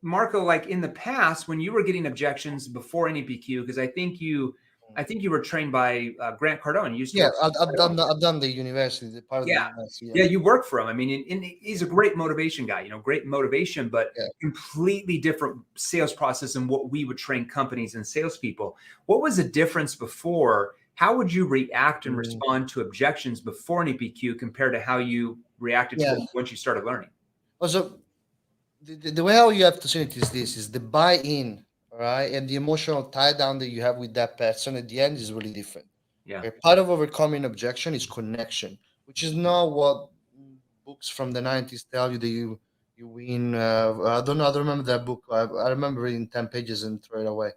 Marco, like in the past, when you were getting objections before NEPQ, because I think you were trained by Grant Cardone. You used to Yeah, work. I've done the university, the part of the Yeah. university. Yeah, you work for him. I mean, and he's a great motivation guy, great motivation, but Yeah. completely different sales process than what we would train companies and salespeople. What was the difference before? How would you react and respond to objections before an EPQ compared to how you reacted to Yeah. it once you started learning? Also, the way how you have to see it is this: is the buy-in, right, and the emotional tie down that you have with that person at the end is really different. Yeah. Okay? Part of overcoming objection is connection, which is not what books from the 90s tell you that you win. I don't remember that book. I remember reading 10 pages and throw it away.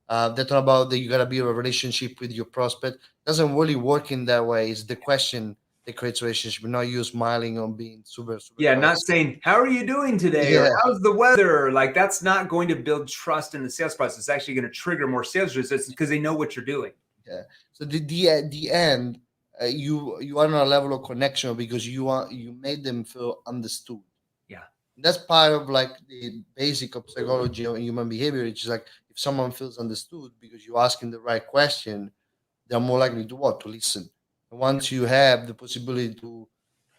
They talk about that you gotta build a relationship with your prospect. Doesn't really work in that way. It's the question that creates relationship, not you smiling or being super Yeah, not nice. saying, how are you doing today? Or Yeah, how's the weather? Like that's not going to build trust in the sales process. It's actually going to trigger more sales resistance because they know what you're doing. yeah. So the end, you are on a level of connection because you made them feel understood. Yeah. That's part of like the basic of psychology of human behavior. It's just like if someone feels understood because you're asking the right question, they're more likely to what? To listen. And once you have the possibility to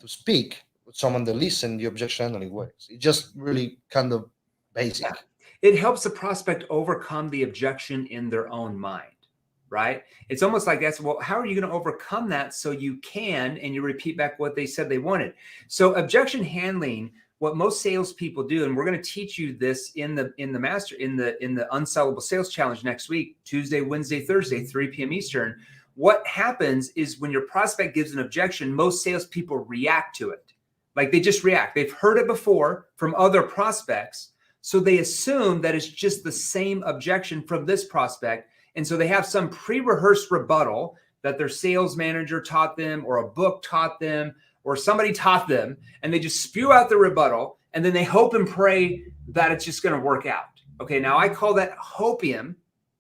speak with someone that listen, the objection handling works. It's just really kind of Yeah. basic. It helps the prospect overcome the objection in their own mind, right? It's almost like that's, well, how are you going to overcome that so you can, and you repeat back what they said they wanted. So objection handling, what most salespeople do, and we're going to teach you this in the unsellable sales challenge next week, Tuesday, Wednesday, Thursday, 3 p.m. Eastern. What happens is when your prospect gives an objection, most salespeople react to it. Like they just react. They've heard it before from other prospects. So they assume that it's just the same objection from this prospect. And so they have some pre-rehearsed rebuttal that their sales manager taught them or a book taught them or somebody taught them. And they just spew out the rebuttal. And then they hope and pray that it's just going to work out. Okay, now I call that hopium.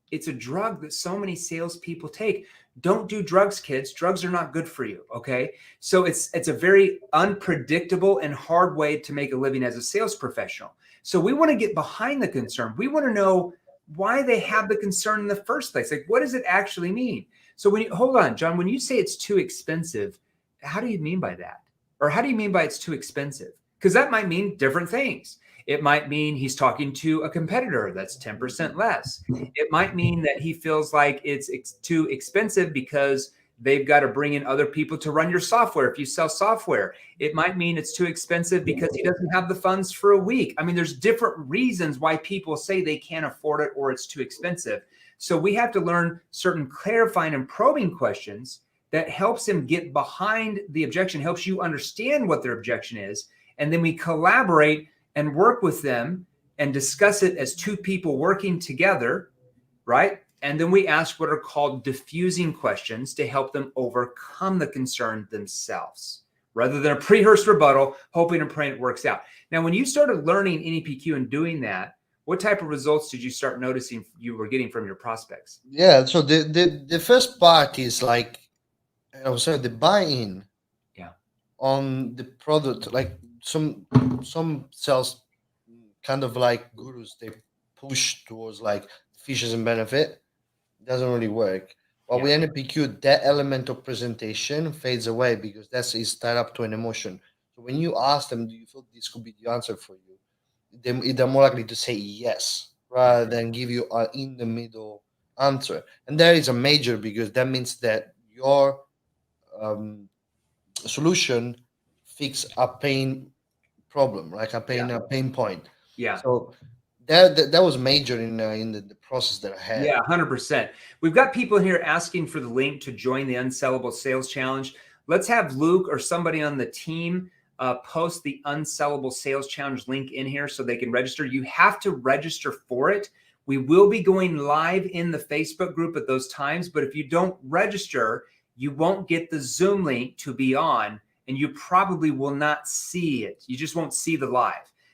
It's a drug that so many salespeople take. Don't do drugs, kids. Drugs are not good for you, okay? So it's a very unpredictable and hard way to make a living as a sales professional. So we want to get behind the concern. We want to know why they have the concern in the first place. Like, what does it actually mean? So hold on, John, when you say it's too expensive, how do you mean by that? Or how do you mean by it's too expensive? Because that might mean different things. It might mean he's talking to a competitor that's 10% less. It might mean that he feels like it's too expensive because they've got to bring in other people to run your software if you sell software. It might mean it's too expensive because he doesn't have the funds for a week. I mean, there's different reasons why people say they can't afford it or it's too expensive. So we have to learn certain clarifying and probing questions that helps him get behind the objection, helps you understand what their objection is. And then we collaborate and work with them and discuss it as two people working together, right? And then we ask what are called diffusing questions to help them overcome the concern themselves, rather than a pre-rehearsed rebuttal, hoping and praying it works out. Now, when you started learning NEPQ and doing that, what type of results did you start noticing you were getting from your prospects? Yeah. So the first part is like I was saying the buy-in. Yeah. On the product, like some sales kind of like gurus, they push towards like features and benefit. Doesn't really work. While with NPQ, that element of presentation fades away because that's is tied up to an emotion. So when you ask them, do you feel this could be the answer for you? They're more likely to say yes rather than give you an in the middle answer. And that is a major because that means that your um, solution fix a pain problem, like a pain point. Yeah. So that was major in the process that I had. Yeah, 100%. We've got people here asking for the link to join the Unsellable Sales Challenge. Let's have Luke or somebody on the team post the Unsellable Sales Challenge link in here so they can register. You have to register for it. We will be going live in the Facebook group at those times, but if you don't register, you won't get the Zoom link to be on, and you probably will not see it. You just won't see the live.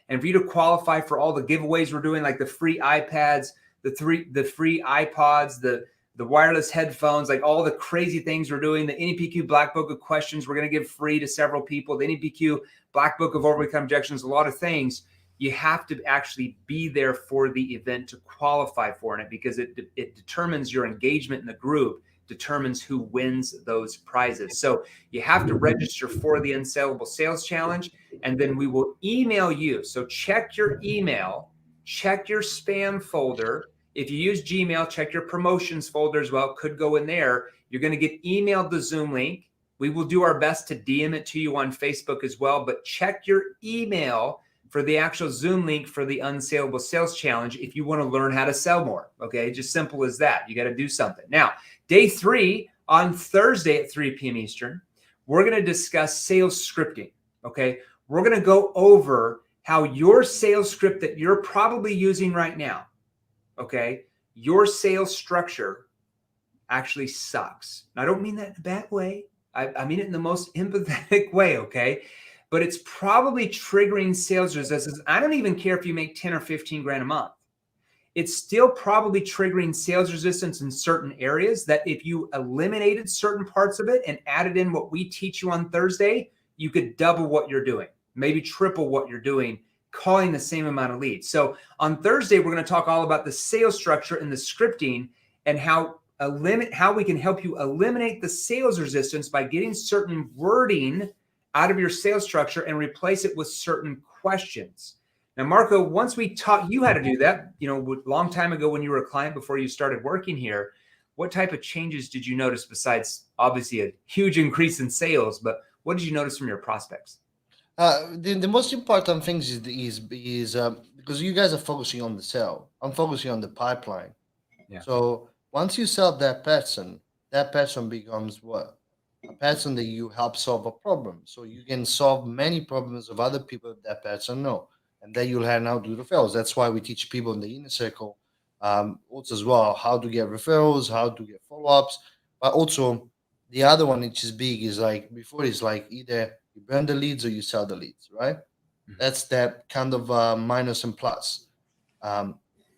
And for you to qualify for all the giveaways we're doing, like the free iPads, the free iPods, the wireless headphones, like all the crazy things we're doing, the NEPQ Black Book of Questions we're going to give free to several people, the NEPQ Black Book of Overcome Objections, a lot of things. you have to actually be there for the event to qualify for it, because it determines your engagement in the group, determines who wins those prizes. So you have to register for the Unsellable Sales Challenge, and then we will email you. So check your email, check your spam folder. If you use Gmail, check your promotions folder as well. It could go in there. You're going to get emailed the Zoom link. We will do our best to DM it to you on Facebook as well, but check your email for the actual Zoom link for the Unsellable Sales Challenge if you want to learn how to sell more. Okay, just simple as that. You got to do something. Now, day 3 on Thursday at 3 p.m. Eastern, we're going to discuss sales scripting. Okay, we're going to go over how your sales script that you're probably using right now, okay, your sales structure actually sucks. And I don't mean that in a bad way. I mean it in the most empathetic way, okay? But it's probably triggering sales resistance. I don't even care if you make 10 or 15 grand a month. It's still probably triggering sales resistance in certain areas that if you eliminated certain parts of it and added in what we teach you on Thursday, you could double what you're doing, maybe triple what you're doing, calling the same amount of leads. So on Thursday, we're going to talk all about the sales structure and the scripting and how we can help you eliminate the sales resistance by getting certain wording out of your sales structure and replace it with certain questions. Now, Marco, once we taught you how to do that, a long time ago when you were a client before you started working here, what type of changes did you notice besides obviously a huge increase in sales, but what did you notice from your prospects? The most important things is because you guys are focusing on the sale. I'm focusing on the pipeline. Yeah. So once you sell that person becomes what? A person that you help solve a problem. So you can solve many problems of other people that person know. And then you'll learn how to do referrals. That's why we teach people in the inner circle also as well how to get referrals, how to get follow-ups. But also the other one which is big is like before is like either you burn the leads or you sell the leads, right? That's that kind of minus and plus.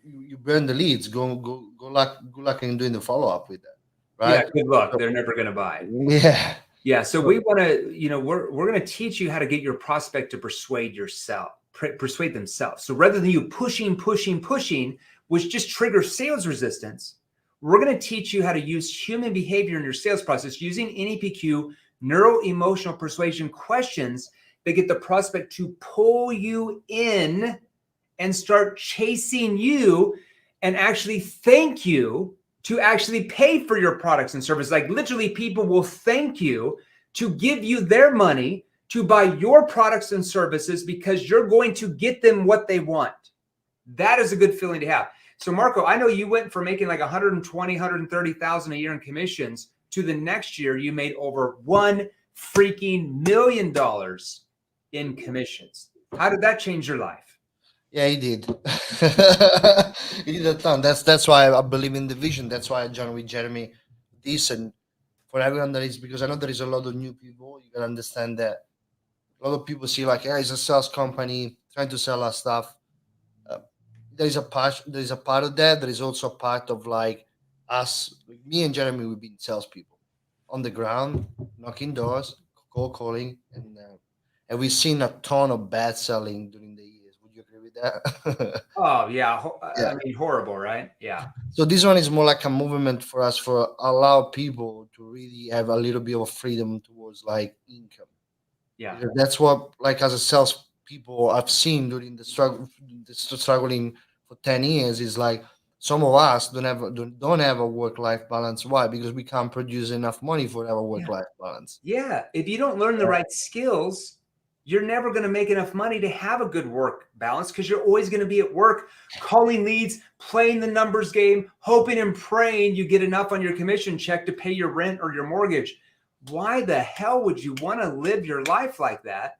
You burn the leads, go luck in doing the follow up with that, Yeah, right? good luck. They're never going to buy. Yeah. Yeah. So we want to, we're going to teach you how to get your prospect to persuade themselves. So rather than you pushing, which just triggers sales resistance, we're going to teach you how to use human behavior in your sales process using NEPQ, neuro-emotional persuasion questions that get the prospect to pull you in and start chasing you and actually thank you to actually pay for your products and services. Like literally people will thank you to give you their money to buy your products and services because you're going to get them what they want. That is a good feeling to have. So Marco, I know you went from making like 120, 130,000 a year in commissions to the next year you made over $1 freaking million in commissions. How did that change your life? Yeah, he did. He did a ton. That's why I believe in the vision. That's why I joined with Jeremy. Decent for everyone that is because I know there is a lot of new people. You can understand that a lot of people see like, yeah, it's a sales company trying to sell us stuff. There is a part. There is a part of that. There is also a part of like us, like me and Jeremy. We've been salespeople on the ground, knocking doors, cold calling, and we've seen a ton of bad selling during the years. Would you agree with that? Oh yeah. Yeah. I mean, horrible, right? Yeah. So this one is more like a movement for us for allow people to really have a little bit of freedom towards like income. Yeah. Because that's what like as a sales people I've seen during the struggling for 10 years is like some of us don't have a work life balance. Why? Because we can't produce enough money for our work life balance. Yeah. If you don't learn the right skills, you're never going to make enough money to have a good work balance because you're always going to be at work, calling leads, playing the numbers game, hoping and praying you get enough on your commission check to pay your rent or your mortgage. Why the hell would you want to live your life like that?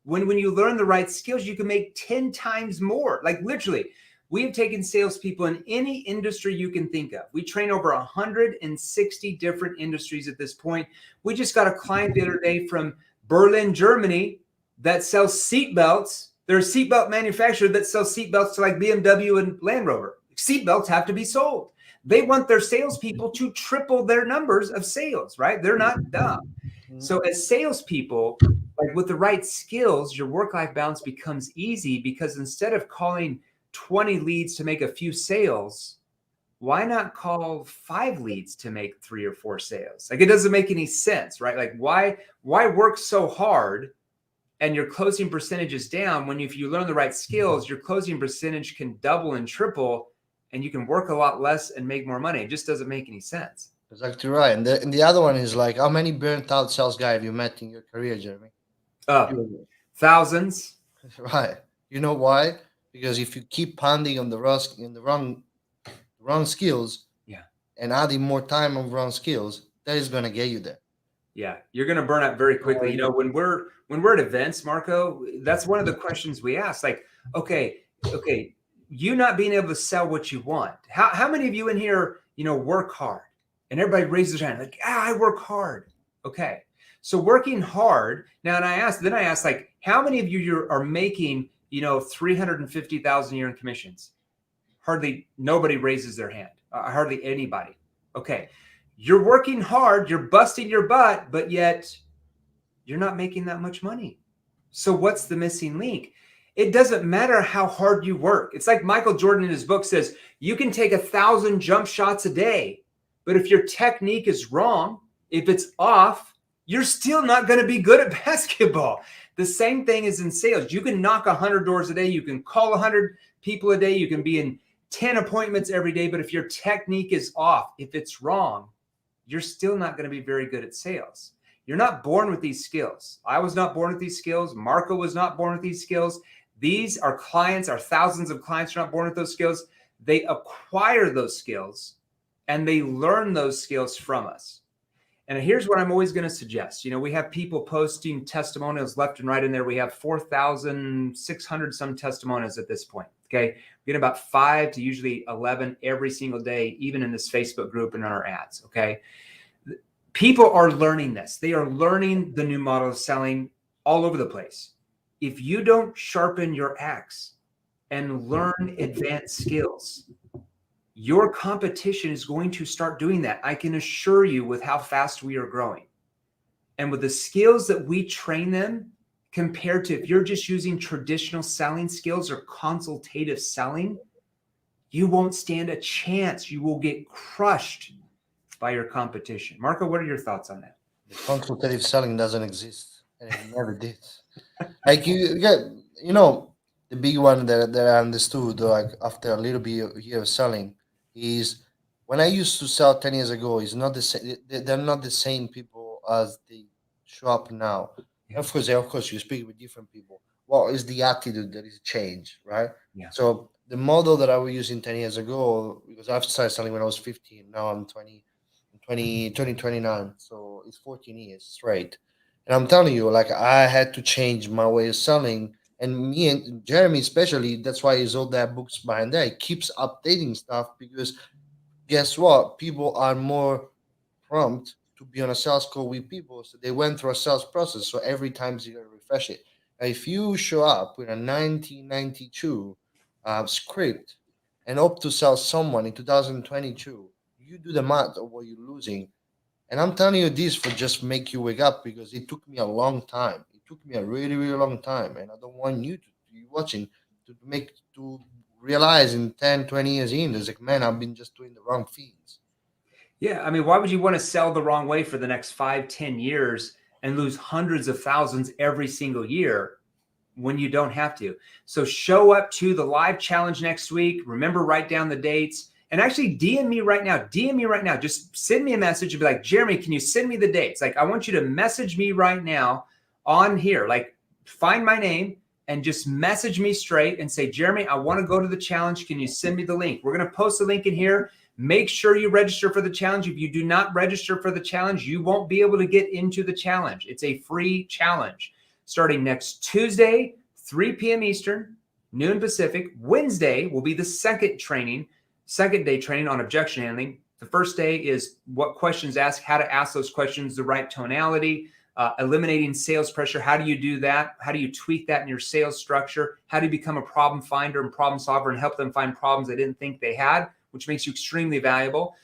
When you learn the right skills, you can make 10 times more. Like literally, we have taken salespeople in any industry you can think of. We train over 160 different industries at this point. We just got a client the other day from Berlin, Germany, that sells seatbelts. They're a seatbelt manufacturer that sells seatbelts to like BMW and Land Rover. Seatbelts have to be sold. They want their salespeople to triple their numbers of sales, right? They're not dumb. So as salespeople, like with the right skills, your work-life balance becomes easy, because instead of calling 20 leads to make a few sales, why not call 5 leads to make 3 or 4 sales? Like, it doesn't make any sense, right? Like, why work so hard and your closing percentage is down when if you learn the right skills, your closing percentage can double and triple, and you can work a lot less and make more money? It just doesn't make any sense. Exactly right. And the other one is like, how many burnt out sales guy have you met in your career, Jeremy? Thousands. Right. You know why? Because if you keep pounding on the wrong skills, Yeah, and adding more time on wrong skills, that is gonna get you there. yeah, you're going to burn out very quickly. You know, when we're at events, Marco, that's one of the questions we ask. Like, okay, you not being able to sell what you want. How many of you in here, you know, work hard? And everybody raises their hand, like, I work hard. Okay, so working hard now, and I asked, like, how many of you are making, you know, 350,000 a year in commissions? Hardly nobody raises their hand. Hardly anybody. Okay. You're working hard, you're busting your butt, but yet you're not making that much money. So what's the missing link? It doesn't matter how hard you work. It's like Michael Jordan in his book says, you can take 1,000 jump shots a day, but if your technique is wrong, if it's off, you're still not going to be good at basketball. The same thing is in sales. You can knock 100 doors a day. You can call 100 people a day. You can be in 10 appointments every day. But if your technique is off, if it's wrong, you're still not going to be very good at sales. You're not born with these skills. I was not born with these skills. Marco was not born with these skills. These are clients, our thousands of clients are not born with those skills. They acquire those skills and they learn those skills from us. And here's what I'm always going to suggest. You know, we have people posting testimonials left and right in there. We have 4,600 some testimonials at this point. Okay. We get about 5 to usually 11 every single day, even in this Facebook group and on our ads. Okay. People are learning this. They are learning the new model of selling all over the place. If you don't sharpen your axe and learn advanced skills, your competition is going to start doing that. I can assure you, with how fast we are growing and with the skills that we train them, compared to if you're just using traditional selling skills or consultative selling, you won't stand a chance. You will get crushed by your competition. Marco, what are your thoughts on that? The consultative selling doesn't exist, and it never did. Like you get, you know, the big one that I understood, like after a little bit here of selling, is when I used to sell 10 years ago. Is not the same. They're not the same people as they show up now. Yeah. Of course, you speak with different people. What is the attitude that is changed, right? Yeah. So the model that I was using 10 years ago, because I've started selling when I was 15. Now I'm 29. So it's 14 years straight. And I'm telling you, like I had to change my way of selling. And me and Jeremy, especially, that's why he's all that books behind there. He keeps updating stuff because guess what? People are more prompt to be on a sales call with people. So they went through a sales process. So every time you gotta refresh it. Now, if you show up with a 1992 script and hope to sell someone in 2022, you do the math of what you're losing. And I'm telling you this for just make you wake up because it took me a long time. It took me a really, really long time. And I don't want you to be watching to realize in 10, 20 years in, it's like, man, I've been just doing the wrong things. Yeah. I mean, why would you want to sell the wrong way for the next 5, 10 years and lose hundreds of thousands every single year when you don't have to? So show up to the live challenge next week. Remember, write down the dates. And actually DM me right now. Just send me a message and be like, Jeremy, can you send me the dates? Like, I want you to message me right now on here. Like, find my name and just message me straight and say, Jeremy, I want to go to the challenge. Can you send me the link? We're going to post the link in here. Make sure you register for the challenge. If you do not register for the challenge, you won't be able to get into the challenge. It's a free challenge starting next Tuesday, 3 p.m. Eastern, noon Pacific. Wednesday will be the second day training on objection handling. The first day is what questions ask, how to ask those questions, the right tonality, eliminating sales pressure. How do you do that? How do you tweak that in your sales structure? How do you become a problem finder and problem solver and help them find problems they didn't think they had? which makes you extremely valuable.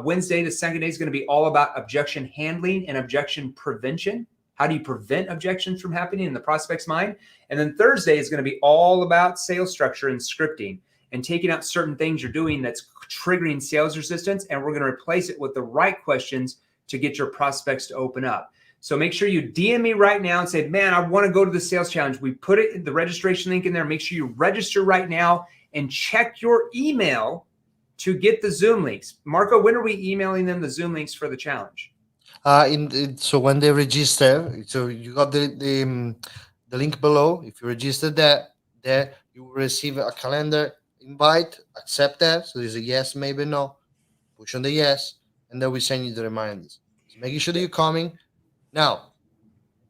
Wednesday, the second day, is going to be all about objection handling and objection prevention. How do you prevent objections from happening in the prospect's mind? And then Thursday is going to be all about sales structure and scripting and taking out certain things you're doing that's triggering sales resistance. And we're going to replace it with the right questions to get your prospects to open up. So make sure you DM me right now and say, man, I want to go to the sales challenge. We put it in the registration link in there. Make sure you register right now and check your email to get the Zoom links. Marco, when are we emailing them the Zoom links for the challenge? So when they register, so you got the link below. If you register there you will receive a calendar invite. Accept that. So there's a yes, maybe no. Push on the yes, and then we send you the reminders. So making sure that you're coming. Now,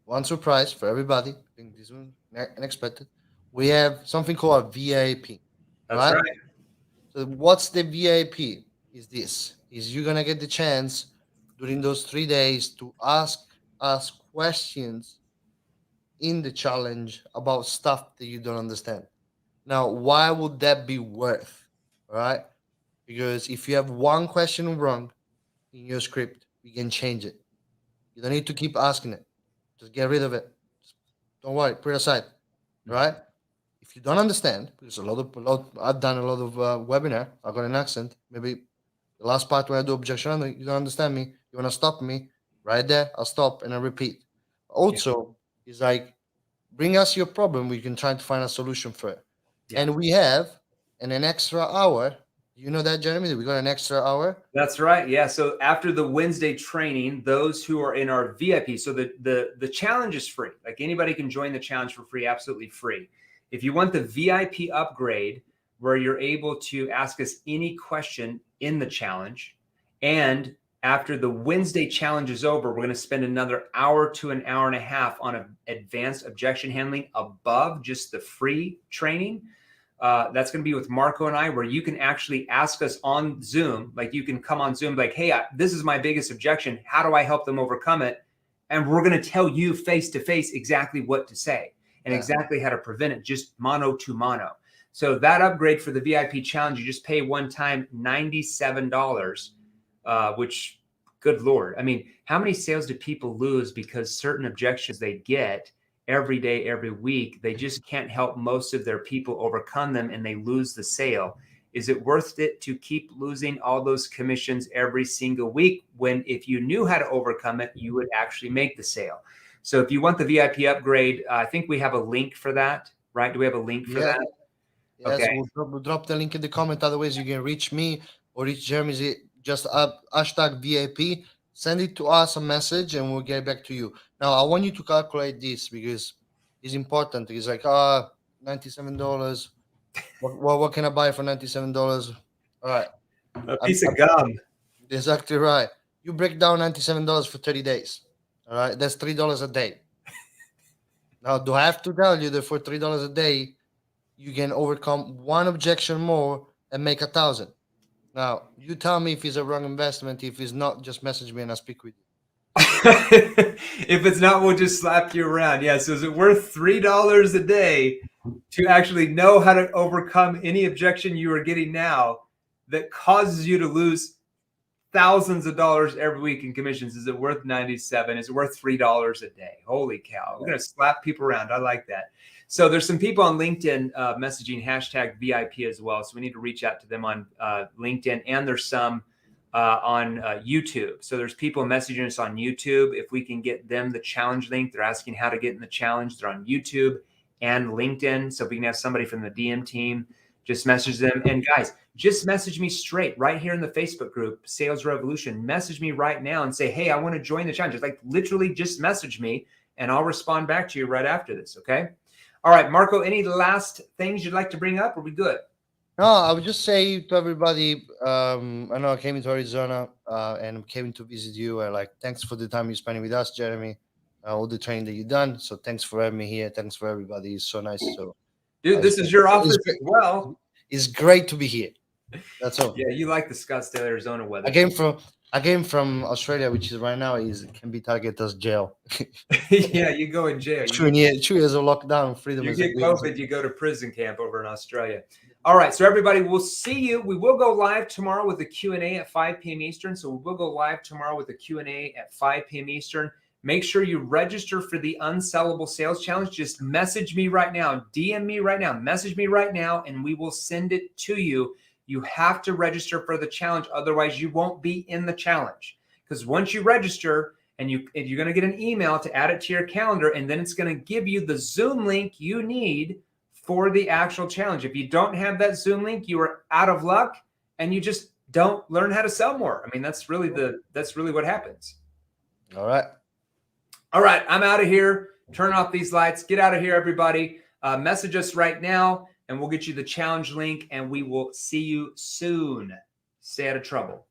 one surprise for everybody. I think this one unexpected. We have something called a VIP. That's right. So what's the VIP? Is you're gonna get the chance during those 3 days to ask us questions in the challenge about stuff that you don't understand. Now, why would that be worth? All right? Because if you have one question wrong in your script, you can change it. You don't need to keep asking it. Just get rid of it. Don't worry, put it aside. Right? If you don't understand, because I've done a lot of webinar. I got an accent. Maybe the last part where I do objection, you don't understand me. You want to stop me? Right there, I'll stop and I repeat. Also, it's like, bring us your problem. We can try to find a solution for it. Yeah. And we have an extra hour. You know that, Jeremy? We got an extra hour. That's right. Yeah. So after the Wednesday training, those who are in our VIP, so the challenge is free. Like anybody can join the challenge for free, absolutely free. If you want the VIP upgrade, where you're able to ask us any question in the challenge, and after the Wednesday challenge is over, we're going to spend another hour to an hour and a half on advanced objection handling above just the free training. That's going to be with Marco and I, where you can actually ask us on Zoom. Like you can come on Zoom, like, hey, this is my biggest objection. How do I help them overcome it? And we're going to tell you face to face exactly what to say and exactly how to prevent it, just mano to mano. So that upgrade for the VIP challenge, you just pay one time $97, which, good Lord. I mean, how many sales do people lose because certain objections they get every day, every week, they just can't help most of their people overcome them and they lose the sale? Is it worth it to keep losing all those commissions every single week when if you knew how to overcome it, you would actually make the sale? So if you want the VIP upgrade, I think we have a link for that, right? Do we have a link for that? Yes, okay. We'll drop the link in the comment. Otherwise, you can reach me or reach Jeremy. Just hashtag VIP. Send it to us a message and we'll get back to you. Now, I want you to calculate this because it's important. It's like, $97. What can I buy for $97? All right. A piece of gum. Exactly right. You break down $97 for 30 days. All right. That's $3 a day. Now, do I have to tell you that for $3 a day, you can overcome one objection more and make 1,000? Now, you tell me if it's a wrong investment. If it's not, just message me and I'll speak with you. If it's not, we'll just slap you around. Yeah. So is it worth $3 a day to actually know how to overcome any objection you are getting now that causes you to lose thousands of dollars every week in commissions? Is it worth $97? Is it worth $3 a day? Holy cow. We're going to slap people around. I like that. So there's some people on LinkedIn messaging hashtag VIP as well. So we need to reach out to them on LinkedIn, and there's some on YouTube. So there's people messaging us on YouTube. If we can get them the challenge link, they're asking how to get in the challenge. They're on YouTube and LinkedIn. So if we can have somebody from the DM team, just message them. And guys, just message me straight right here in the Facebook group, Sales Revolution. Message me right now and say, hey, I want to join the challenge. Like literally just message me and I'll respond back to you right after this. Okay. All right, Marco, any last things you'd like to bring up? Are we good? No, I would just say to everybody, I know I came into Arizona and came to visit you. Thanks for the time you're spending with us, Jeremy, all the training that you've done. So thanks for having me here. Thanks for everybody. It's so nice. So, dude, this is your office as well. It's great to be here. That's all. Yeah, you like the Scottsdale, Arizona weather. I came from Australia, which is right now can be targeted as jail. Yeah, you go in jail. 2 years of lockdown, freedom. You get COVID, you go to prison camp over in Australia. All right, so everybody, we'll see you. We will go live tomorrow with a Q&A at 5 p.m. Eastern. So we will go live tomorrow with a Q&A at 5 p.m. Eastern. Make sure you register for the Unsellable Sales Challenge. Just message me right now, DM me right now, message me right now, and we will send it to you. You have to register for the challenge. Otherwise, you won't be in the challenge. Because once you register, and you're going to get an email to add it to your calendar, and then it's going to give you the Zoom link you need for the actual challenge. If you don't have that Zoom link, you are out of luck, and you just don't learn how to sell more. I mean, that's really what happens. All right. All right, I'm out of here. Turn off these lights. Get out of here, everybody. Message us right now, and we'll get you the challenge link, and we will see you soon. Stay out of trouble.